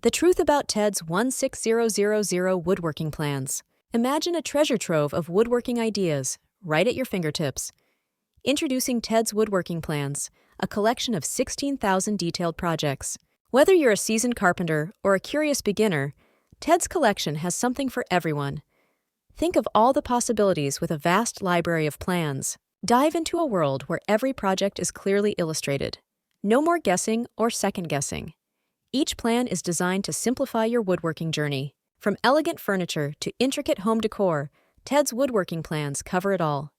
The truth about Ted's 16000 woodworking plans. Imagine a treasure trove of woodworking ideas right at your fingertips. Introducing Ted's Woodworking Plans, a collection of 16,000 detailed projects. Whether you're a seasoned carpenter or a curious beginner, Ted's collection has something for everyone. Think of all the possibilities with a vast library of plans. Dive into a world where every project is clearly illustrated. No more guessing or second-guessing. Each plan is designed to simplify your woodworking journey. From elegant furniture to intricate home decor, Ted's Woodworking Plans cover it all.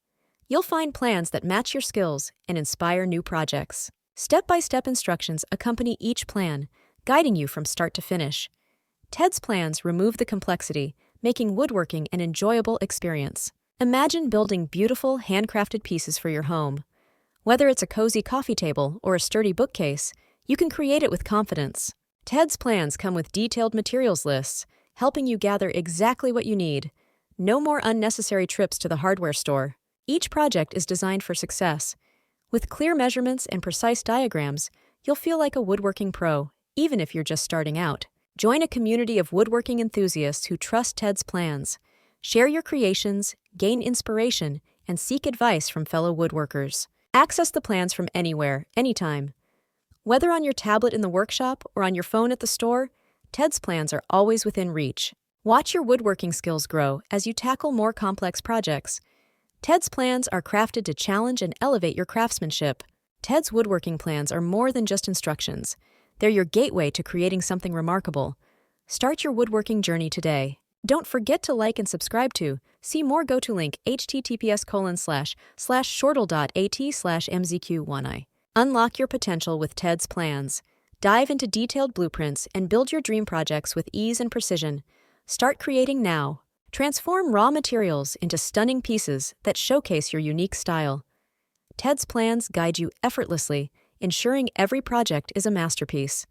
You'll find plans that match your skills and inspire new projects. Step-by-step instructions accompany each plan, guiding you from start to finish. Ted's plans remove the complexity, making woodworking an enjoyable experience. Imagine building beautiful, handcrafted pieces for your home. Whether it's a cozy coffee table or a sturdy bookcase, you can create it with confidence. Ted's plans come with detailed materials lists, helping you gather exactly what you need. No more unnecessary trips to the hardware store. Each project is designed for success. With clear measurements and precise diagrams, you'll feel like a woodworking pro, even if you're just starting out. Join a community of woodworking enthusiasts who trust Ted's plans. Share your creations, gain inspiration, and seek advice from fellow woodworkers. Access the plans from anywhere, anytime. Whether on your tablet in the workshop or on your phone at the store, Ted's plans are always within reach. Watch your woodworking skills grow as you tackle more complex projects. Ted's plans are crafted to challenge and elevate your craftsmanship. Ted's Woodworking Plans are more than just instructions. They're your gateway to creating something remarkable. Start your woodworking journey today. Don't forget to like and subscribe to. See more. Go to link https://shortle.at/mzq1i. Unlock your potential with Ted's plans. Dive into detailed blueprints and build your dream projects with ease and precision. Start creating now. Transform raw materials into stunning pieces that showcase your unique style. Ted's plans guide you effortlessly, ensuring every project is a masterpiece.